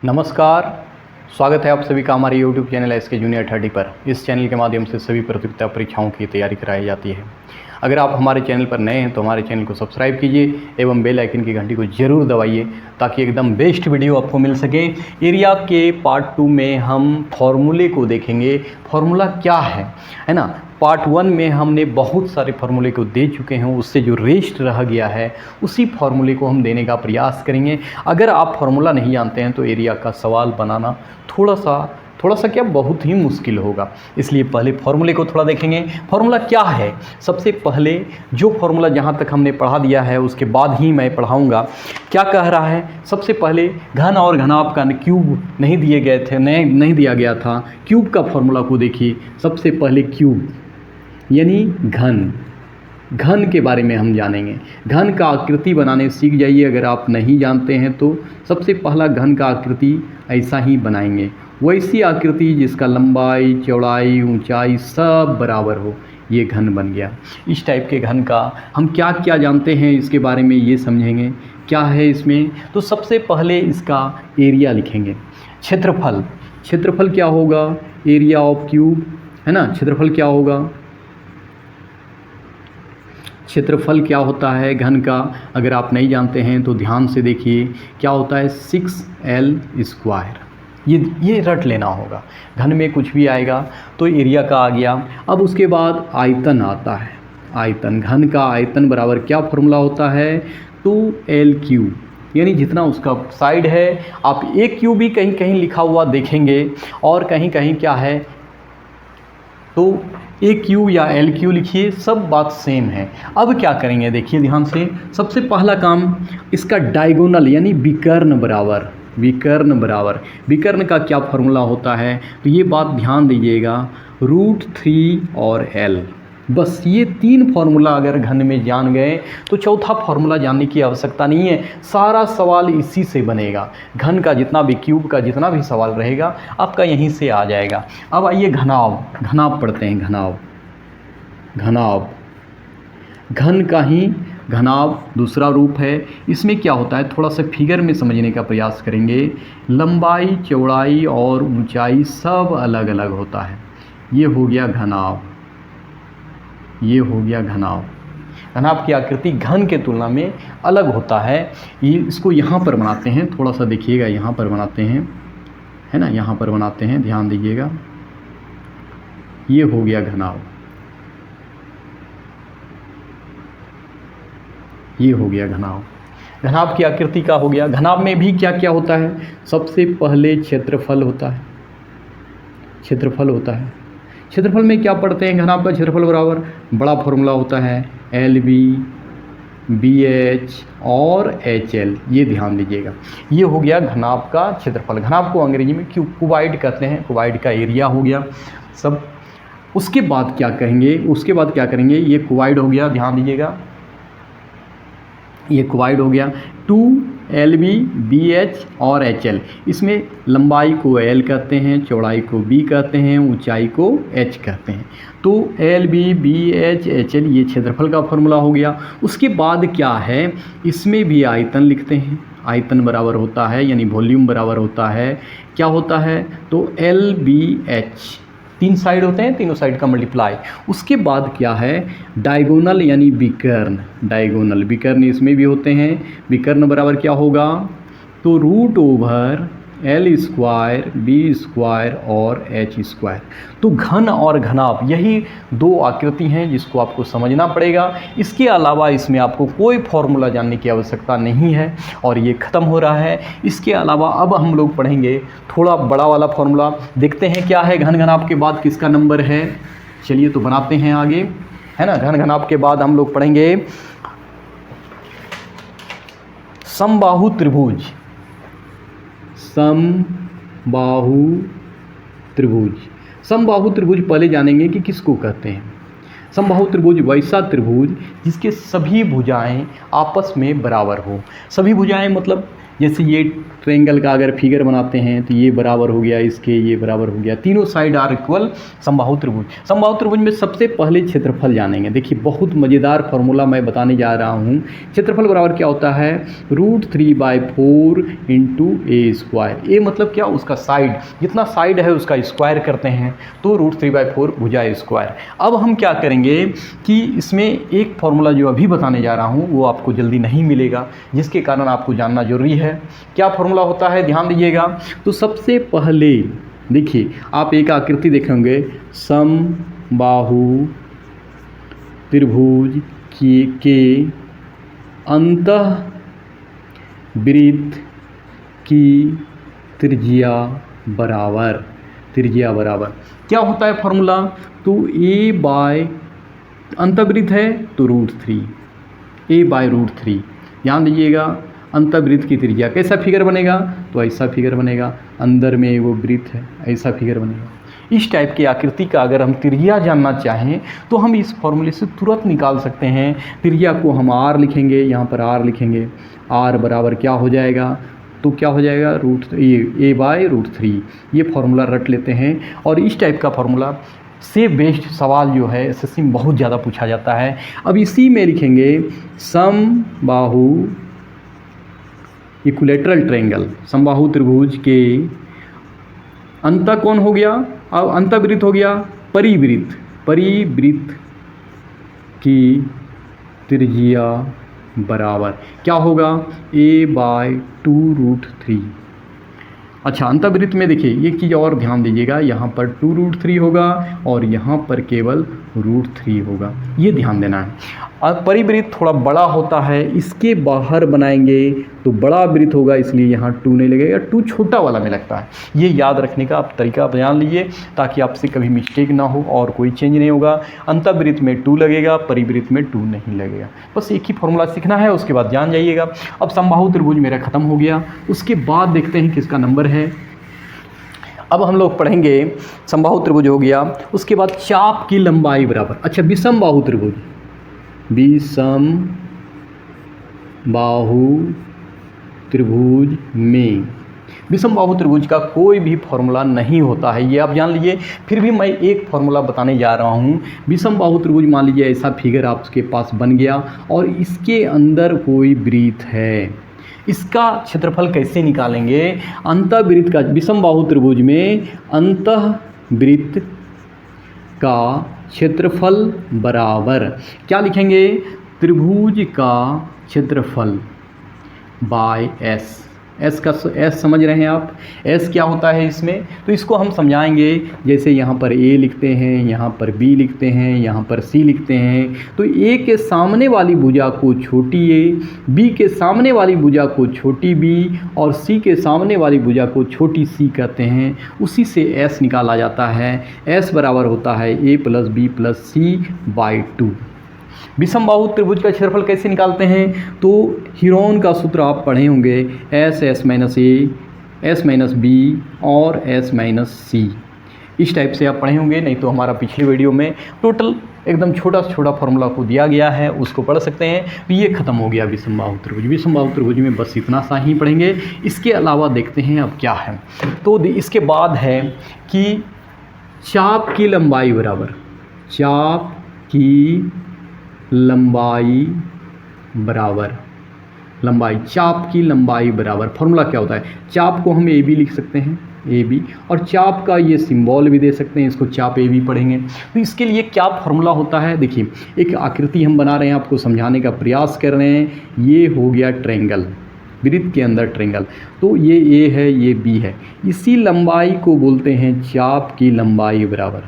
नमस्कार, स्वागत है आप सभी का हमारे YouTube चैनल SK जूनियर 30 पर। इस चैनल के माध्यम से सभी प्रतियोगिता परीक्षाओं की तैयारी कराई जाती है। अगर आप हमारे चैनल पर नए हैं तो हमारे चैनल को सब्सक्राइब कीजिए एवं बेल आइकन की घंटी को ज़रूर दबाइए ताकि एकदम बेस्ट वीडियो आपको मिल सके। एरिया के पार्ट 2 में हम फॉर्मूले को देखेंगे, फॉर्मूला क्या है ना। पार्ट 1 में हमने बहुत सारे फार्मूले को दे चुके हैं, उससे जो रेस्ट रह गया है उसी फार्मूले को हम देने का प्रयास करेंगे। अगर आप फार्मूला नहीं जानते हैं तो एरिया का सवाल बनाना थोड़ा सा क्या बहुत ही मुश्किल होगा, इसलिए पहले फार्मूले को थोड़ा देखेंगे। फार्मूला क्या है, सबसे पहले जो फार्मूला जहाँ तक हमने पढ़ा दिया है उसके बाद ही मैं पढ़ाऊँगा। क्या कह रहा है, सबसे पहले घन और घनाभ का क्यूब नहीं दिए गए थे, नहीं दिया गया था। क्यूब का फार्मूला को देखिए। सबसे पहले क्यूब यानी घन के बारे में हम जानेंगे। घन का आकृति बनाने सीख जाइए अगर आप नहीं जानते हैं तो। सबसे पहला घन का आकृति ऐसा ही बनाएंगे, वैसी आकृति जिसका लंबाई, चौड़ाई, ऊंचाई सब बराबर हो, ये घन बन गया। इस टाइप के घन का हम क्या क्या जानते हैं इसके बारे में ये समझेंगे क्या है इसमें। तो सबसे पहले इसका एरिया लिखेंगे। क्षेत्रफल क्या होगा, एरिया ऑफ क्यूब है ना। क्षेत्रफल क्या होगा, क्षेत्रफल क्या होता है घन का, अगर आप नहीं जानते हैं तो ध्यान से देखिए। क्या होता है 6L²। ये रट लेना होगा। घन में कुछ भी आएगा तो एरिया का आ गया। अब उसके बाद आयतन आता है। आयतन, घन का आयतन बराबर क्या फॉर्मूला होता है 2L3, यानी जितना उसका साइड है। आप एक क्यूब भी कहीं कहीं लिखा हुआ देखेंगे और कहीं कहीं क्या है तो AQ या LQ लिखिए, सब बात सेम है। अब क्या करेंगे देखिए ध्यान से। सबसे पहला काम इसका डायगोनल यानी विकर्ण बराबर। विकर्ण का क्या फॉर्मूला होता है तो ये बात ध्यान दीजिएगा, √3 और L। बस ये 3 फार्मूला अगर घन में जान गए तो चौथा फार्मूला जानने की आवश्यकता नहीं है। सारा सवाल इसी से बनेगा। घन का जितना भी, क्यूब का जितना भी सवाल रहेगा आपका यहीं से आ जाएगा। अब आइए घनाभ पढ़ते हैं। घनाभ घन का ही घनाभ दूसरा रूप है। इसमें क्या होता है थोड़ा सा फिगर में समझने का प्रयास करेंगे। लंबाई, चौड़ाई और ऊंचाई सब अलग अलग होता है। ये हो गया घनाभ, ये हो गया घनाभ। घनाभ की आकृति घन के तुलना में अलग होता है। ये इसको यहाँ पर बनाते हैं, थोड़ा सा देखिएगा, यहाँ पर बनाते हैं है ना, यहाँ पर बनाते हैं, ध्यान दीजिएगा। ये हो गया घनाभ, ये हो गया घनाभ। घनाभ की आकृति का हो गया। घनाभ में भी क्या क्या होता है, सबसे पहले क्षेत्रफल होता है। क्षेत्रफल में क्या पढ़ते हैं, घनाभ का क्षेत्रफल बराबर बड़ा फॉर्मूला होता है LB, BH और HL। ये ध्यान दीजिएगा। ये हो गया घनाभ का क्षेत्रफल। घनाभ को अंग्रेजी में क्यूबाइड कहते हैं। क्यूबाइड का एरिया हो गया सब। उसके बाद क्या करेंगे, ये क्यूबाइड हो गया, ध्यान दीजिएगा, ये क्यूबाइड हो गया। 2LB, BH और HL। इसमें लंबाई को L कहते हैं, चौड़ाई को B कहते हैं, ऊंचाई को H कहते हैं। तो LB, BH, HL ये क्षेत्रफल का फॉर्मूला हो गया। उसके बाद क्या है, इसमें भी आयतन लिखते हैं। आयतन बराबर होता है यानी वॉल्यूम बराबर होता है, क्या होता है तो LBH। 3 साइड होते हैं, तीनों साइड का मल्टीप्लाई। उसके बाद क्या है डायगोनल यानी विकर्ण इसमें भी होते हैं। विकर्ण बराबर क्या होगा तो √L² B² और H²। तो घन और घनाभ यही 2 आकृति हैं जिसको आपको समझना पड़ेगा। इसके अलावा इसमें आपको कोई फॉर्मूला जानने की आवश्यकता नहीं है और ये ख़त्म हो रहा है। इसके अलावा अब हम लोग पढ़ेंगे थोड़ा बड़ा वाला फॉर्मूला। देखते हैं क्या है घन घनाभ के बाद किसका नंबर है। चलिए तो बनाते हैं आगे, है ना। घन घनाभ के बाद हम लोग पढ़ेंगे समबाहु त्रिभुज। समबाहु त्रिभुज पहले जानेंगे कि किसको कहते हैं। समबाहु त्रिभुज वैसा त्रिभुज जिसके सभी भुजाएं आपस में बराबर हो। सभी भुजाएं मतलब जैसे ये ट्रायंगल का अगर फिगर बनाते हैं तो ये बराबर हो गया इसके, ये बराबर हो गया, तीनों साइड आर इक्वल समबाहु त्रिभुज। समबाहु त्रिभुज में सबसे पहले क्षेत्रफल जानेंगे। देखिए बहुत मज़ेदार फार्मूला मैं बताने जा रहा हूँ। क्षेत्रफल बराबर क्या होता है, √3/4 × a²। ए मतलब क्या, उसका साइड, जितना साइड है उसका स्क्वायर करते हैं तो √3/4 भुजा स्क्वायर। अब हम क्या करेंगे कि इसमें एक फार्मूला जो अभी बताने जा रहा हूँ वो आपको जल्दी नहीं मिलेगा, जिसके कारण आपको जानना जरूरी है। क्या फार्मूला होता है, ध्यान दीजिएगा। तो सबसे पहले देखिए आप एक आकृति देखेंगे, समबाहु त्रिभुज के अंतः वृत्त की त्रिज्या बराबर, क्या होता है फार्मूला, तो a/, अंतःवृत्त है तो √3, a/√3। ध्यान दीजिएगा, अंतःवृत्त की त्रिज्या कैसा फिगर बनेगा, तो ऐसा फिगर बनेगा, अंदर में वो वृत्त है, ऐसा फिगर बनेगा। इस टाइप की आकृति का अगर हम त्रिज्या जानना चाहें तो हम इस फॉर्मूले से तुरंत निकाल सकते हैं। त्रिज्या को हम r लिखेंगे, यहाँ पर r लिखेंगे, r बराबर क्या हो जाएगा, तो क्या हो जाएगा, a/√3। ये फार्मूला रट लेते हैं। और इस टाइप का फार्मूला से बेस्ड सवाल जो है एसएससी में बहुत ज़्यादा पूछा जाता है। अब इसी में लिखेंगे समबाहु इक्विलैटरल ट्रायंगल, समबाहु त्रिभुज के अंतः कौन हो गया, अब अंतःवृत्त हो गया परिवृत्त की त्रिज्या बराबर क्या होगा, a/2√3। अच्छा, अंतःवृत्त में देखिए एक चीज़ और ध्यान दीजिएगा, यहाँ पर 2√3 होगा और यहाँ पर केवल √3 होगा, ये ध्यान देना है। अब परिवृत्त थोड़ा बड़ा होता है, इसके बाहर बनाएंगे तो बड़ा वृत्त होगा, इसलिए यहाँ 2 नहीं लगेगा, 2 छोटा वाला में लगता है। ये याद रखने का आप तरीका जान लीजिए ताकि आपसे कभी मिस्टेक ना हो और कोई चेंज नहीं होगा। अंतःवृत्त में 2 लगेगा, परिवृत्त में 2 नहीं लगेगा। बस एक ही फॉर्मूला सीखना है, उसके बाद जान जाइएगा। अब समबाहु त्रिभुज मेरा खत्म हो गया, उसके बाद देखते हैं किसका नंबर है। अब हम लोग पढ़ेंगे समबाहु त्रिभुज हो गया, उसके बाद चाप की लंबाई बराबर। अच्छा, विषमबाहु त्रिभुज, विषमबाहु त्रिभुज में विषमबाहु त्रिभुज का कोई भी फॉर्मूला नहीं होता है, ये आप जान लीजिए। फिर भी मैं एक फॉर्मूला बताने जा रहा हूँ। विषमबाहु त्रिभुज मान लीजिए ऐसा फिगर आपके पास बन गया और इसके अंदर कोई वृत्त है, इसका क्षेत्रफल कैसे निकालेंगे, अंतःवृत्त का, विषमबाहु त्रिभुज में अंतःवृत्त का क्षेत्रफल बराबर क्या लिखेंगे, त्रिभुज का क्षेत्रफल बाय s। एस का एस समझ रहे हैं आप, एस क्या होता है इसमें, तो इसको हम समझाएंगे। जैसे यहाँ पर ए लिखते हैं, यहाँ पर बी लिखते हैं, यहाँ पर सी लिखते हैं, तो ए के सामने वाली भुजा को छोटी ए, बी के सामने वाली भुजा को छोटी बी और सी के सामने वाली भुजा को छोटी सी कहते हैं। उसी से एस निकाला जाता है। एस बराबर होता है a + b + c/2। विषमबाहु त्रिभुज का क्षेत्रफल कैसे निकालते हैं, तो हीरोन का सूत्र आप पढ़े होंगे, s - a, s - b और s - c। इस टाइप से आप पढ़े होंगे, नहीं तो हमारा पिछले वीडियो में टोटल एकदम छोटा से छोटा फार्मूला को दिया गया है, उसको पढ़ सकते हैं। तो ये खत्म हो गया विषमबाहु त्रिभुज। विषमबाहु त्रिभुज में बस इतना सा ही पढ़ेंगे। इसके अलावा देखते हैं अब क्या है। तो इसके बाद है कि चाप की लंबाई बराबर, चाप की लंबाई बराबर, लंबाई, चाप की लंबाई बराबर फॉर्मूला क्या होता है, चाप को हम ए बी लिख सकते हैं, ए बी, और चाप का ये सिंबल भी दे सकते हैं, इसको चाप ए बी पढ़ेंगे। तो इसके लिए क्या फॉर्मूला होता है, देखिए एक आकृति हम बना रहे हैं, आपको समझाने का प्रयास कर रहे हैं। ये हो गया ट्रायंगल, वृत्त के अंदर ट्रायंगल, तो ये ए है, ये बी है, इसी लंबाई को बोलते हैं चाप की लंबाई बराबर।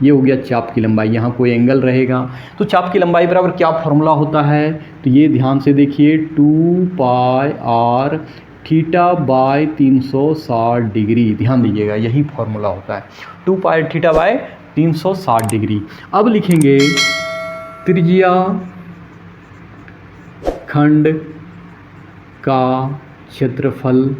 ये हो गया चाप की लंबाई, यहाँ कोई एंगल रहेगा तो चाप की लंबाई बराबर क्या फॉर्मूला होता है, तो ये ध्यान से देखिए, 2πr θ/360 डिग्री। ध्यान दीजिएगा, यही फॉर्मूला होता है, 2πr θ/360 डिग्री। अब लिखेंगे त्रिज्या खंड का क्षेत्रफल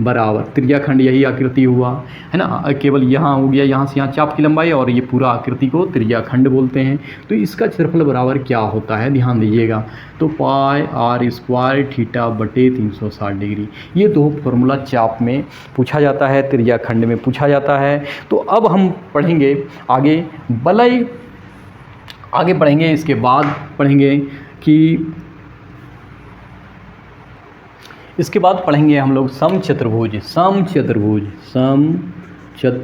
बराबर त्रिज्याखंड यही आकृति हुआ है ना, केवल यहाँ हो गया, यहाँ से यहाँ चाप की लंबाई, और ये पूरा आकृति को त्रिज्याखंड बोलते हैं। तो इसका क्षेत्रफल बराबर क्या होता है, ध्यान दीजिएगा। तो पाई आर स्क्वायर थीटा बटे 360 डिग्री। ये दो फॉर्मूला चाप में पूछा जाता है, त्रिज्याखंड में पूछा जाता है। तो अब हम पढ़ेंगे आगे वलय, आगे पढ़ेंगे, इसके बाद पढ़ेंगे कि इसके बाद पढ़ेंगे हम लोग समचतुर्भुज। समचतुर्भुज समचतुर्भुज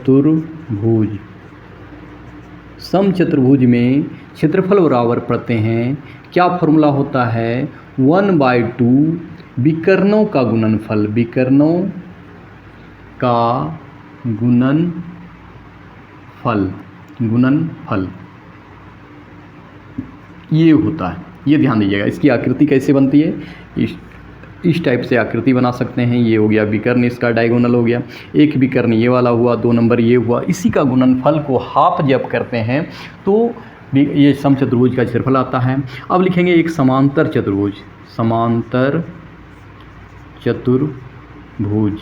समचतुर्भुज में क्षेत्रफल बराबर पढ़ते हैं। क्या फॉर्मूला होता है, 1/2 विकर्णों का गुणनफल, विकर्णों का गुणनफल ये होता है। ये ध्यान दीजिएगा। इसकी आकृति कैसे बनती है, इस टाइप से आकृति बना सकते हैं। ये हो गया विकर्ण, इसका डायगोनल हो गया, एक विकर्ण ये वाला हुआ, 2 नंबर ये हुआ। इसी का गुणनफल को हाफ जब करते हैं तो ये समचतुर्भुज का क्षेत्रफल आता है। अब लिखेंगे एक समांतर चतुर्भुज, समांतर चतुर्भुज।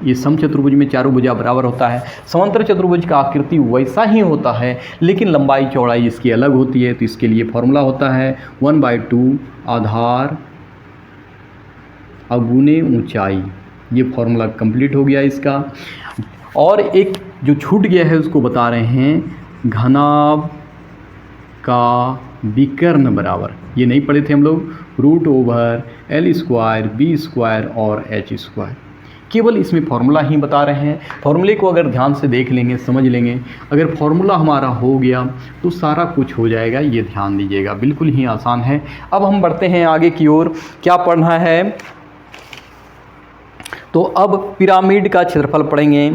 ये समचतुर्भुज में चारों भुजा बराबर होता है। समांतर चतुर्भुज का आकृति वैसा ही होता है, लेकिन लंबाई चौड़ाई इसकी अलग होती है। तो इसके लिए फॉर्मूला होता है 1/2 आधार अगुने ऊंचाई। ये फॉर्मूला कंप्लीट हो गया इसका। और एक जो छूट गया है उसको बता रहे हैं, घनाभ का विकर्ण बराबर, ये नहीं पढ़े थे हम लोग, √L² B² और H²। केवल इसमें फॉर्मूला ही बता रहे हैं। फॉर्मूले को अगर ध्यान से देख लेंगे, समझ लेंगे, अगर फॉर्मूला हमारा हो गया तो सारा कुछ हो जाएगा। ये ध्यान दीजिएगा, बिल्कुल ही आसान है। अब हम बढ़ते हैं आगे की ओर। क्या पढ़ना है, तो अब पिरामिड का क्षेत्रफल पढ़ेंगे।